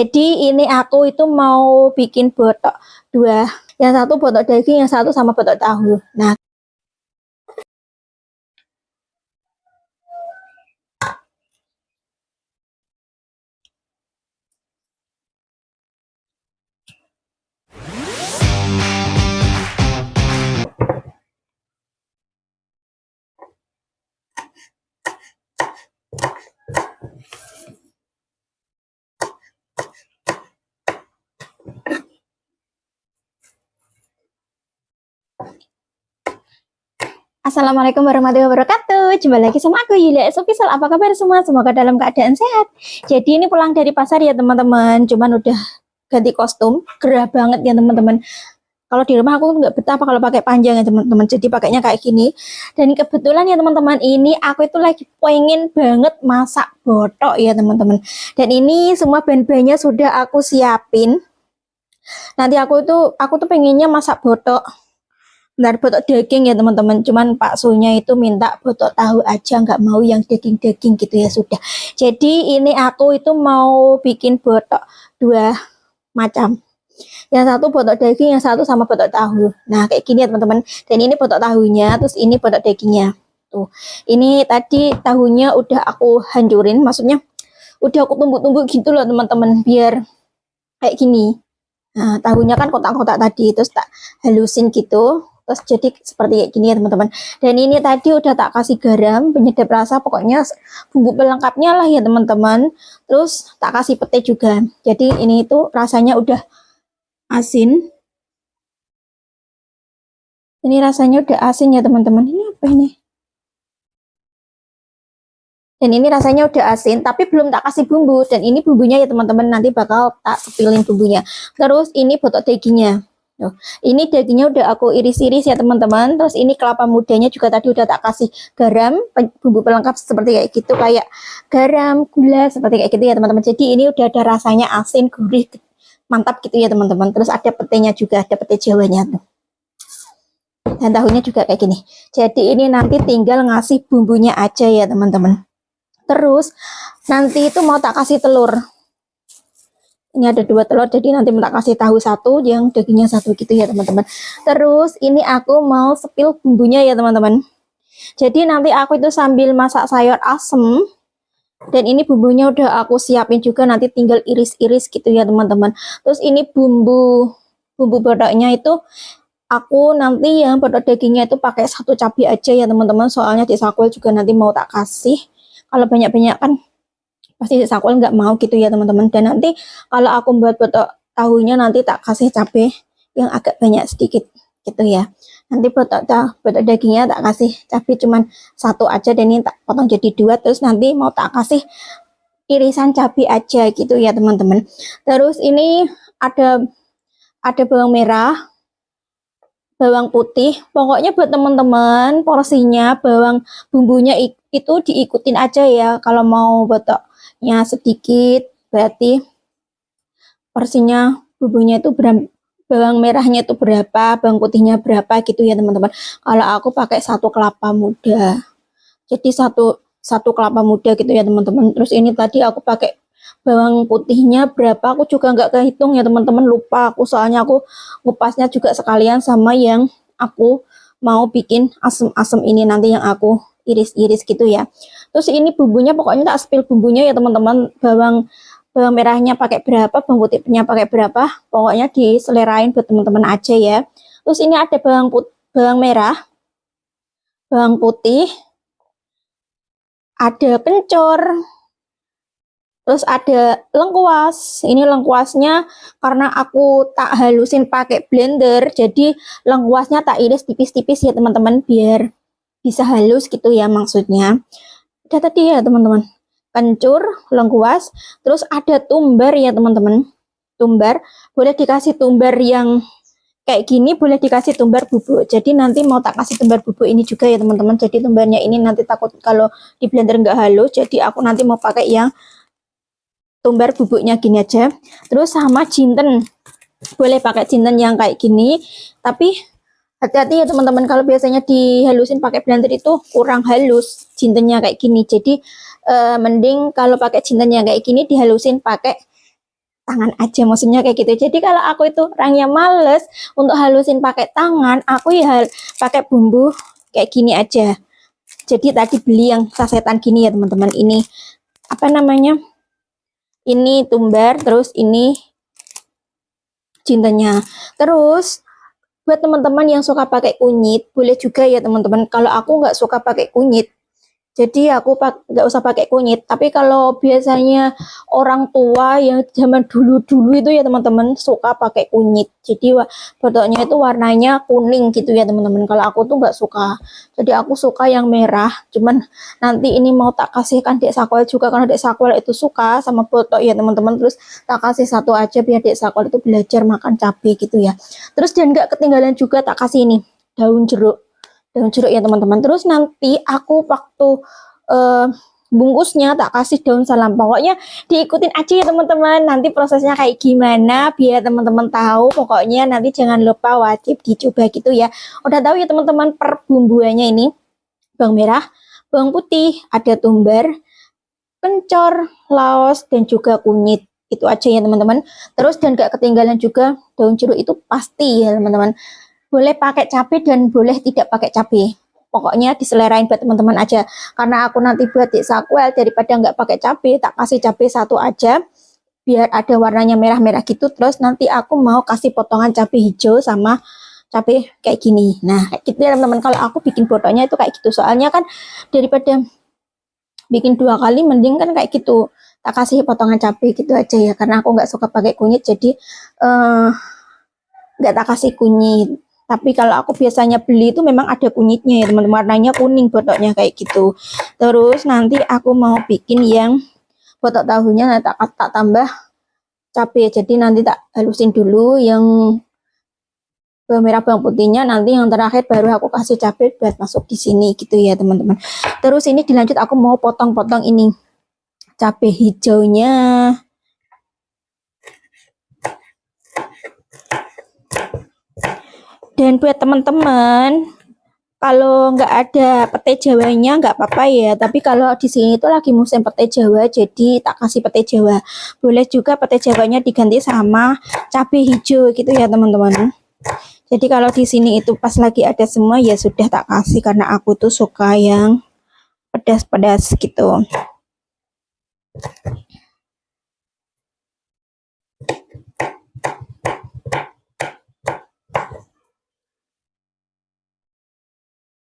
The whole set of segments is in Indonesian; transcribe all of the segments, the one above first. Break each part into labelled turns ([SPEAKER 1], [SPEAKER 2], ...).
[SPEAKER 1] Jadi ini aku itu mau bikin botok dua, yang satu botok daging, yang satu sama botok tahu. Nah, Assalamualaikum warahmatullahi wabarakatuh. Jumpa lagi sama aku Yulia Official. Apa kabar semua? Semoga dalam keadaan sehat. Jadi ini pulang dari pasar ya teman-teman. Cuman udah ganti kostum, gerah banget ya teman-teman. Kalau di rumah aku nggak betah kalau pakai panjang ya teman-teman. Jadi pakainya kayak gini. Dan kebetulan ya teman-teman, ini aku itu lagi pengen banget masak botok ya teman-teman. Dan ini semua bahan-bahannya sudah aku siapin. Nanti aku tuh pengennya masak botok. Benar, botok daging ya teman-teman. Cuman Pak Sunya itu minta botok tahu aja, nggak mau yang daging-daging gitu ya sudah. Jadi ini aku itu mau bikin botok dua macam. Yang satu botok daging, yang satu sama botok tahu. Nah kayak gini ya teman-teman. Dan ini botok tahunya, terus ini botok dagingnya. Tuh, ini tadi tahunya udah aku hancurin, maksudnya udah aku tumbuk-tumbuk gitu loh teman-teman, biar kayak gini. Nah, tahunya kan kotak-kotak tadi, terus tak halusin gitu, terus jadi seperti kayak gini ya teman-teman. Dan ini tadi udah tak kasih garam, penyedap rasa, pokoknya bumbu pelengkapnya lah ya teman-teman. Terus tak kasih pete juga. Jadi ini itu rasanya udah asin. Ini rasanya udah asin ya teman-teman. Ini apa ini? Dan ini rasanya udah asin, tapi belum tak kasih bumbu. Dan ini bumbunya ya teman-teman, nanti bakal tak sepilin bumbunya. Terus ini botok dagingnya. Tuh, ini dagingnya udah aku iris-iris ya teman-teman. Terus ini kelapa mudanya juga tadi udah tak kasih garam, bumbu pelengkap seperti kayak gitu, kayak garam, gula, seperti kayak gitu ya teman-teman. Jadi ini udah ada rasanya asin, gurih, mantap gitu ya teman-teman. Terus ada petenya juga, ada pete jawanya tuh. Dan tahunya juga kayak gini. Jadi ini nanti tinggal ngasih bumbunya aja ya teman-teman. Terus nanti itu mau tak kasih telur. Ini ada 2 telur, jadi nanti mau tak kasih tahu satu, yang dagingnya satu gitu ya teman-teman. Terus ini aku mau sepil bumbunya ya teman-teman. Jadi nanti aku itu sambil masak sayur asem. Dan ini bumbunya udah aku siapin juga, nanti tinggal iris-iris gitu ya teman-teman. Terus ini bumbu bodoknya itu aku nanti yang botok dagingnya itu pakai 1 cabai aja ya teman-teman. Soalnya di sakwel juga nanti mau tak kasih. Kalau banyak-banyak kan pasti di sakwel nggak mau gitu ya teman-teman. Dan nanti kalau aku buat botok tahunya nanti tak kasih cabai yang agak banyak sedikit gitu ya. Nanti botok dagingnya tak kasih cabai cuman 1 aja, dan ini tak potong jadi 2. Terus nanti mau tak kasih irisan cabai aja gitu ya teman-teman. Terus ini ada bawang merah, bawang putih. Pokoknya buat teman-teman porsinya bawang bumbunya itu diikutin aja ya. Kalau mau botoknya sedikit berarti porsinya bumbunya itu bawang merahnya itu berapa, bawang putihnya berapa gitu ya teman-teman. Kalau aku pakai 1 kelapa muda. Jadi satu kelapa muda gitu ya teman-teman. Terus ini tadi aku pakai bawang putihnya berapa, aku juga nggak kehitung ya teman-teman, lupa aku, soalnya aku ngupasnya juga sekalian sama yang aku mau bikin asem-asem ini nanti yang aku iris-iris gitu ya. Terus ini bumbunya pokoknya tak spill bumbunya ya teman-teman. Bawang merahnya pakai berapa, bawang putihnya pakai berapa, pokoknya diselerain buat teman-teman aja ya. Terus ini ada bawang merah, bawang putih, ada kencur, terus ada lengkuas. Ini lengkuasnya karena aku tak halusin pakai blender, jadi lengkuasnya tak iris tipis-tipis ya teman-teman, biar bisa halus gitu ya maksudnya. Udah tadi ya teman-teman, kencur, lengkuas, terus ada tumbar ya teman-teman. Tumbar, boleh dikasih tumbar yang kayak gini, boleh dikasih tumbar bubuk. Jadi nanti mau tak kasih tumbar bubuk ini juga ya teman-teman. Jadi tumbarnya ini nanti takut kalau di blender nggak halus, jadi aku nanti mau pakai yang tumbar bubuknya gini aja. Terus sama jinten, boleh pakai jinten yang kayak gini, tapi hati-hati ya teman-teman, kalau biasanya dihalusin pakai blender itu kurang halus jintennya kayak gini. Jadi mending kalau pakai jinten yang kayak gini dihalusin pakai tangan aja, maksudnya kayak gitu. Jadi kalau aku itu orangnya males untuk halusin pakai tangan, aku ya pakai bumbu kayak gini aja. Jadi tadi beli yang sasetan gini ya teman-teman. Ini apa namanya? Ini tumbar, terus ini jintennya. Terus buat teman-teman yang suka pakai kunyit, boleh juga ya teman-teman. Kalau aku nggak suka pakai kunyit, jadi aku nggak usah pakai kunyit. Tapi kalau biasanya orang tua yang zaman dulu-dulu itu ya teman-teman suka pakai kunyit. Jadi botolnya itu warnanya kuning gitu ya teman-teman. Kalau aku tuh nggak suka. Jadi aku suka yang merah. Cuman nanti ini mau tak kasihkan Dek Sakwel juga karena Dek Sakwel itu suka sama botol ya teman-teman. Terus tak kasih satu aja biar Dek Sakwel itu belajar makan cabai gitu ya. Terus dan nggak ketinggalan juga tak kasih ini daun jeruk ya teman-teman. Terus nanti aku waktu bungkusnya tak kasih daun salam. Pokoknya diikutin aja ya teman-teman. Nanti prosesnya kayak gimana biar teman-teman tahu. Pokoknya nanti jangan lupa wajib dicoba gitu ya. Udah tahu ya teman-teman perbumbuannya ini. Bawang merah, bawang putih, ada tumbar, kencur, laos, dan juga kunyit. Itu aja ya teman-teman. Terus dan gak ketinggalan juga daun jeruk itu pasti ya teman-teman. Boleh pakai cabai dan boleh tidak pakai cabai. Pokoknya diselerain buat teman-teman aja. Karena aku nanti buat Dek Sakwel daripada nggak pakai cabai, tak kasih cabai satu aja. Biar ada warnanya merah-merah gitu. Terus nanti aku mau kasih potongan cabai hijau sama cabai kayak gini. Nah, kayak gitu ya teman-teman. Kalau aku bikin botolnya itu kayak gitu. Soalnya kan daripada bikin 2 kali, mending kan kayak gitu. Tak kasih potongan cabai gitu aja ya. Karena aku nggak suka pakai kunyit, jadi nggak tak kasih kunyit. Tapi kalau aku biasanya beli itu memang ada kunyitnya ya teman-teman, warnanya kuning botolnya kayak gitu. Terus nanti aku mau bikin yang botok tahunya tak tambah cabai. Jadi nanti tak halusin dulu yang bawang merah bawang putihnya, nanti yang terakhir baru aku kasih cabai buat masuk di sini gitu ya teman-teman. Terus ini dilanjut aku mau potong-potong ini cabai hijaunya. Dan buat teman-teman, kalau nggak ada pete Jawanya nggak apa-apa ya. Tapi kalau di sini itu lagi musim pete Jawa, jadi tak kasih pete Jawa. Boleh juga pete Jawanya diganti sama cabai hijau gitu ya teman-teman. Jadi kalau di sini itu pas lagi ada semua ya sudah tak kasih karena aku tuh suka yang pedas-pedas gitu.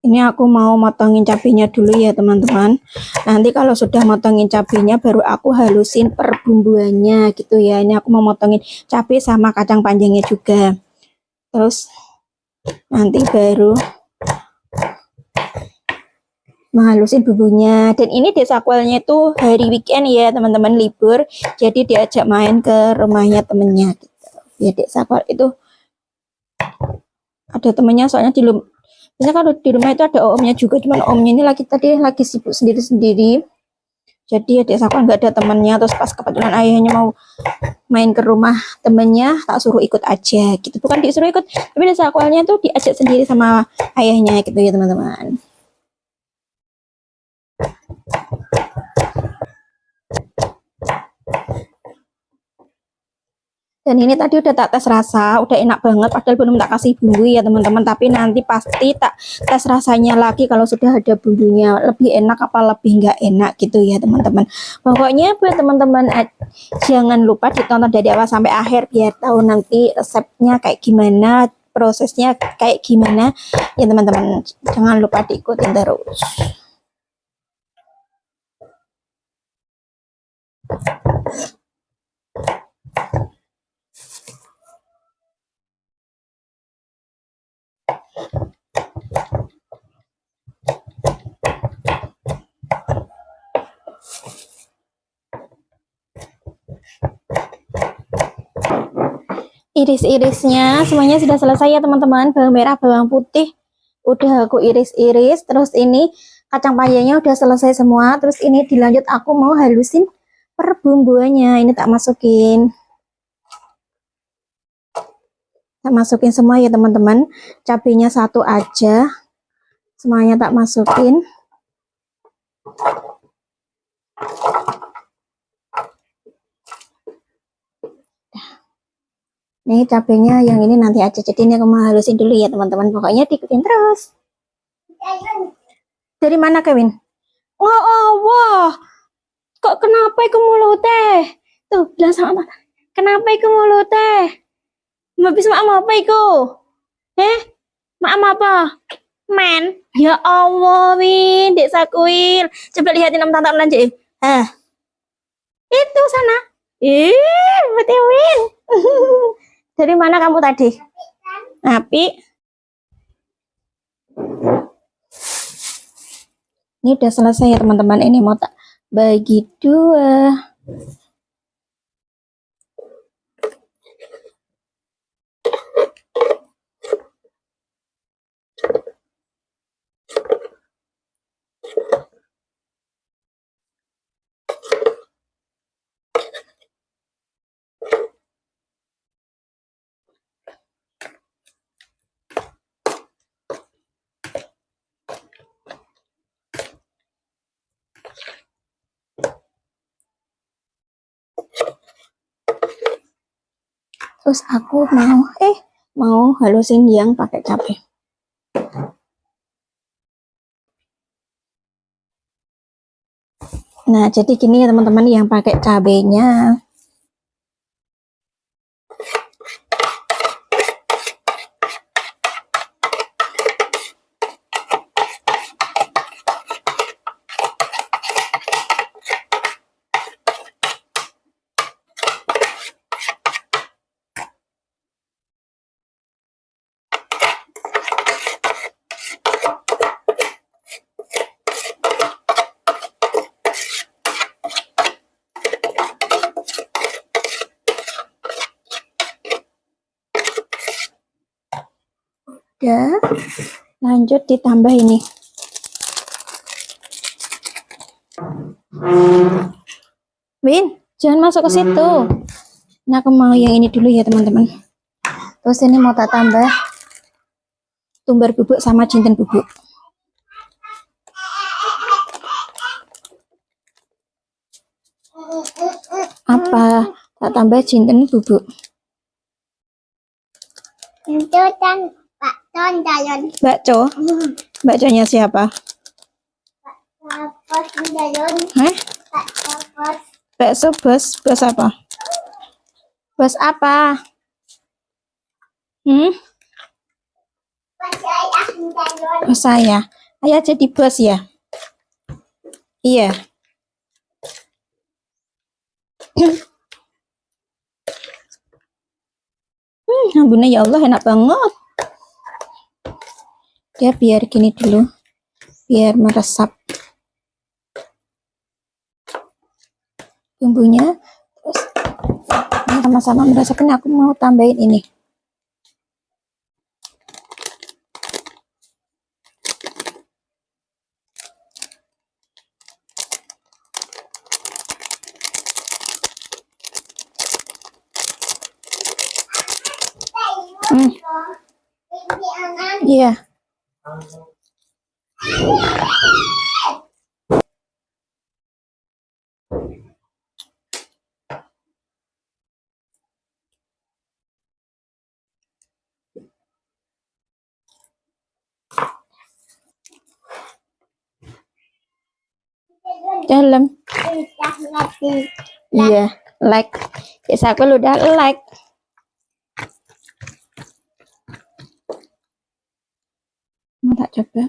[SPEAKER 1] Ini aku mau motongin cabenya dulu ya teman-teman. Nanti kalau sudah motongin cabenya baru aku halusin perbumbuannya gitu ya. Ini aku mau motongin cabai sama kacang panjangnya juga. Terus nanti baru menghalusin bumbunya. Dan ini Dek Sakwelnya itu hari weekend ya teman-teman, libur. Jadi diajak main ke rumahnya temennya gitu. Ya Dek Sakwel itu ada temennya soalnya biasanya kalau di rumah itu ada omnya juga, cuman omnya ini tadi lagi sibuk sendiri-sendiri. Jadi Dek Sakwel nggak ada temennya. Terus pas kebetulan ayahnya mau main ke rumah temennya, tak suruh ikut aja gitu. Bukan disuruh ikut, tapi Dek Sakwelnya tuh diajak sendiri sama ayahnya gitu ya teman-teman. Dan ini tadi udah tak tes rasa, udah enak banget, padahal belum tak kasih bumbu ya teman-teman. Tapi nanti pasti tak tes rasanya lagi kalau sudah ada bumbunya, lebih enak apa lebih nggak enak gitu ya teman-teman. Pokoknya buat teman-teman jangan lupa ditonton dari awal sampai akhir biar tahu nanti resepnya kayak gimana, prosesnya kayak gimana ya teman-teman. Jangan lupa diikutin terus. Iris-irisnya semuanya sudah selesai ya teman-teman. Bawang merah, bawang putih udah aku iris-iris. Terus ini kacang panjangnya udah selesai semua. Terus ini dilanjut aku mau halusin perbumbuannya. Ini tak masukin semua ya teman-teman. Cabenya satu aja, semuanya tak masukin. Nih cabenya yang ini nanti aja, jadi ini aku mau halusin dulu ya teman-teman, pokoknya diikutin terus. Dari mana Kevin? Wah, oh, wah, kok kenapa iku mulut teh? Tuh, bilang sama mama, kenapa iku mulut teh? Habis maam apa iku? Maam apa? Men, ya Allah, Win, Dek Sakuil. Coba lihatin enam tante online, Cik. Itu sana. Betul, Win. Dari mana kamu tadi? Api. Ini udah selesai ya teman-teman. Ini mau tak bagi dua. Terus aku mau halusin yang pakai cabai. Nah, jadi gini ya teman-teman, yang pakai cabenya. Udah, lanjut ditambah ini. Win, jangan masuk ke situ. Nah, aku mau yang ini dulu ya teman-teman. Terus ini mau tak tambah tumbar bubuk sama jinten bubuk. Apa? Tak tambah jinten bubuk.
[SPEAKER 2] Itu kan bakso jalan.
[SPEAKER 1] Bakso? Baksonya siapa?
[SPEAKER 2] Bos jalan. Bakso bos.
[SPEAKER 1] Bakso bos? Bos apa? Bos apa? Bos saya. Ayah jadi bos ya? Iya. Ampun ya Allah, enak banget. Ya biar gini dulu, biar meresap bumbunya. Terus sama-sama merasakan. Aku mau tambahin ini. Iya. Dalam. Iya, like. Biasa aku udah like. Mau tak coba?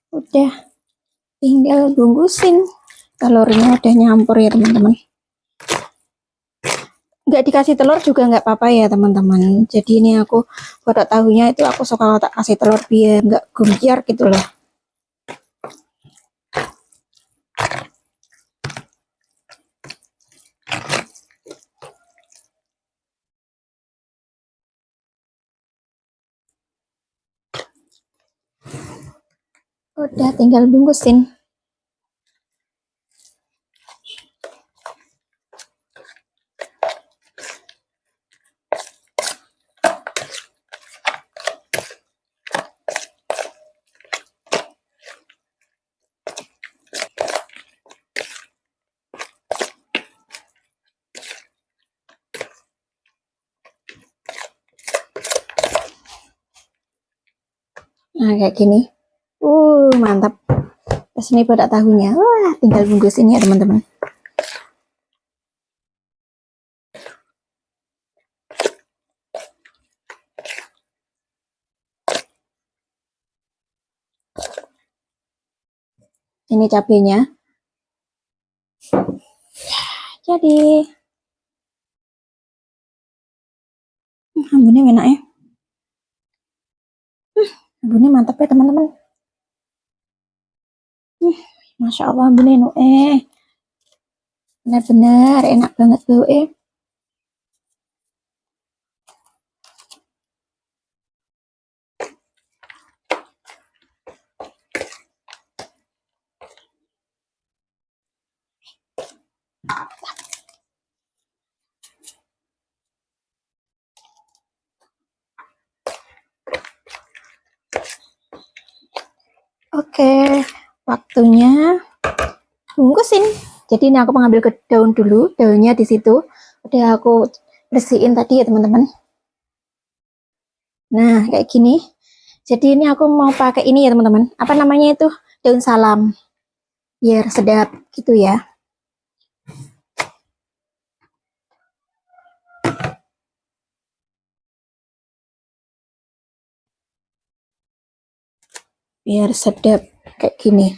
[SPEAKER 1] Udah tinggal bungkusin. Telurnya udah nyampur ya teman-teman. Nggak dikasih telur juga nggak apa-apa ya teman-teman. Jadi ini aku kodok tahunya itu aku suka tak kasih telur biar nggak gumpiar gitu loh. Udah tinggal bungkusin. Nah, kayak gini. Mantap. Terus ini pada tahunya. Wah, tinggal bungkusin ya, teman-teman. Ini cabenya. Jadi, ambunnya enak ya. Ambunnya mantap ya, teman-teman. Masya Allah, ambunnya benar-benar enak banget bau Oke, waktunya bungkusin. Jadi ini aku mengambil ke daun dulu, daunnya di situ. Udah aku bersihin tadi ya, teman-teman. Nah, kayak gini. Jadi ini aku mau pakai ini ya, teman-teman. Apa namanya itu? Daun salam. Biar sedap gitu ya. Biar sedap kayak gini.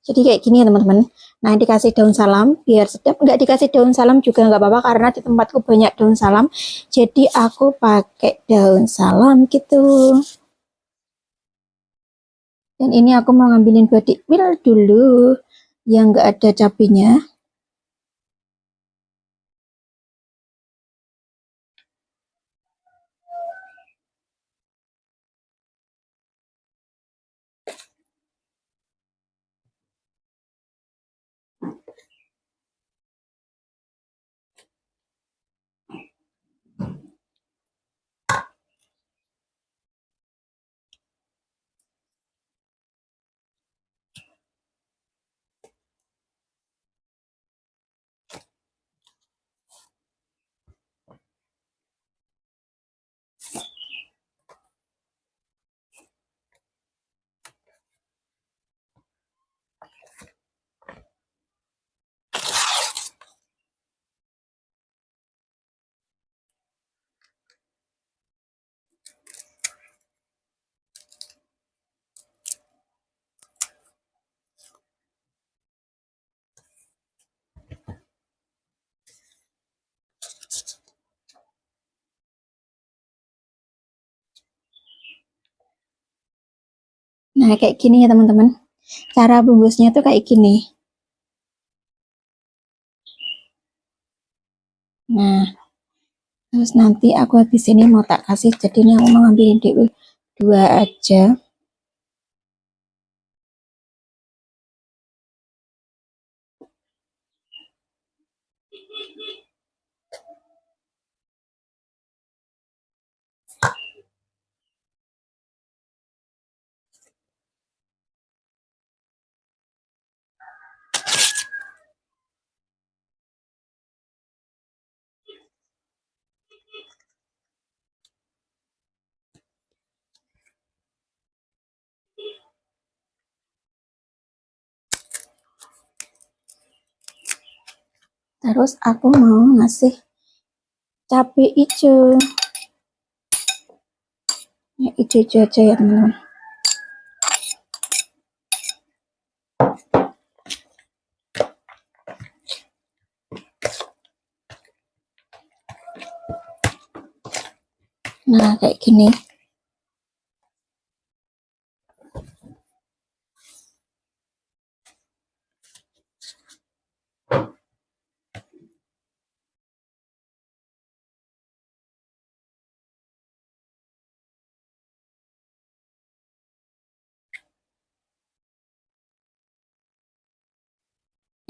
[SPEAKER 1] Jadi kayak gini ya, teman-teman. Nah, dikasih daun salam biar sedap. Nggak dikasih daun salam juga nggak apa-apa karena di tempatku banyak daun salam. Jadi aku pakai daun salam gitu. Dan ini aku mau ngambilin body wheel dulu yang nggak ada cabenya. Nah, kayak gini ya, teman-teman. Cara bungkusnya tuh kayak gini. Nah, terus nanti aku habis ini mau tak kasih. Jadi ini aku mau ngambilin dua aja. Terus aku mau ngasih cabai hijau. Ya, hijau-hijau aja ya, teman-teman. Nah, kayak gini.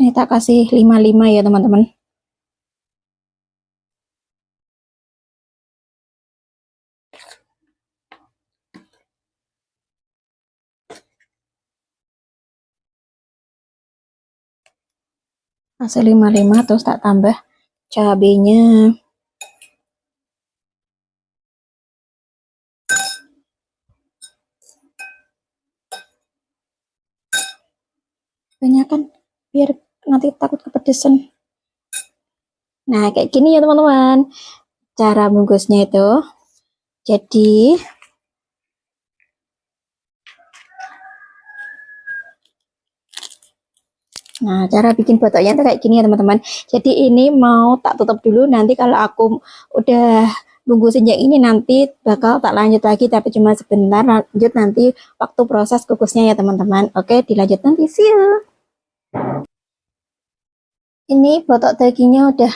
[SPEAKER 1] Ini tak kasih 5-5 ya teman-teman. Kasih 5-5 terus tak tambah cabenya. Banyak kan biar nanti takut kepedesan. Nah kayak gini ya teman-teman cara bungkusnya itu. Jadi nah cara bikin botolnya itu kayak gini ya teman-teman. Jadi ini mau tak tutup dulu, nanti kalau aku udah bungkusin yang ini nanti bakal tak lanjut lagi, tapi cuma sebentar, lanjut nanti waktu proses kukusnya ya teman-teman. Oke dilanjut nanti, see you. Ini botok dagingnya udah.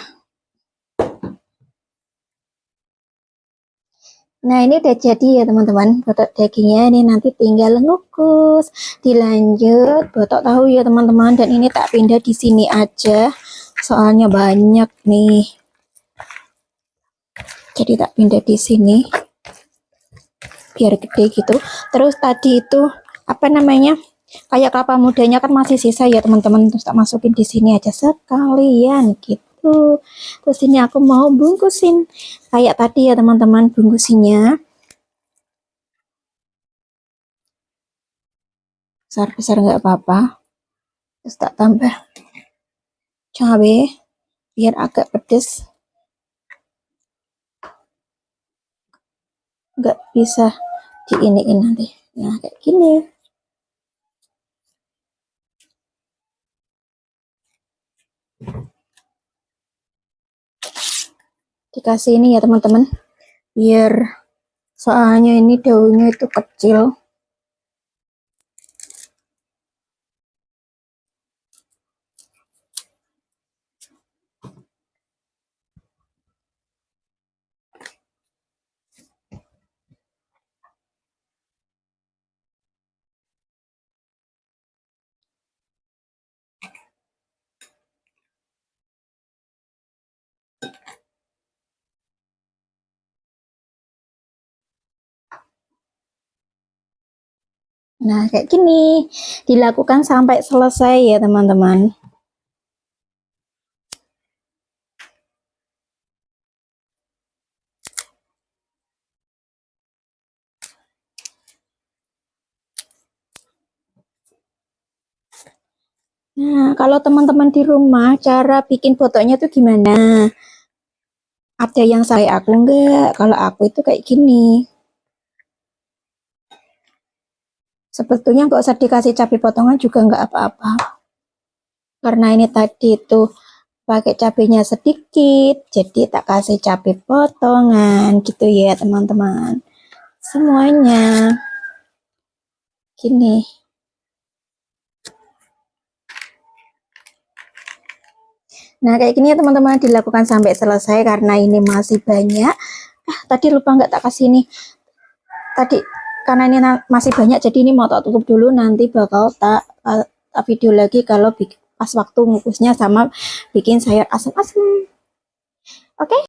[SPEAKER 1] Nah ini udah jadi ya teman-teman botok dagingnya, ini nanti tinggal ngukus. Dilanjut botok tahu ya teman-teman, dan ini tak pindah di sini aja soalnya banyak nih, jadi tak pindah di sini biar gede gitu. Terus tadi itu apa namanya, kayak kelapa mudanya kan masih sisa ya teman-teman, terus tak masukin di sini aja sekalian gitu. Terus ini aku mau bungkusin kayak tadi ya teman-teman, bungkusinya besar-besar nggak apa-apa. Terus tak tambah cabai biar agak pedes, nggak bisa diiniin nanti. Nah kayak gini. Dikasih ini ya teman-teman, biar soalnya ini daunnya itu kecil. Nah kayak gini dilakukan sampai selesai ya teman-teman. Nah kalau teman-teman di rumah cara bikin botolnya tuh gimana? Ada yang saya aku enggak? Kalau aku itu kayak gini. Sebetulnya nggak usah dikasih cabai potongan juga nggak apa-apa, karena ini tadi itu pakai cabenya sedikit, jadi tak kasih cabai potongan gitu ya teman-teman. Semuanya gini. Nah kayak gini ya teman-teman, dilakukan sampai selesai karena ini masih banyak. Tadi lupa nggak tak kasih ini tadi, karena ini masih banyak jadi ini mau tak tutup dulu, nanti bakal tak video lagi kalau pas waktu ngukusnya sama bikin sayur asem-asem. Oke.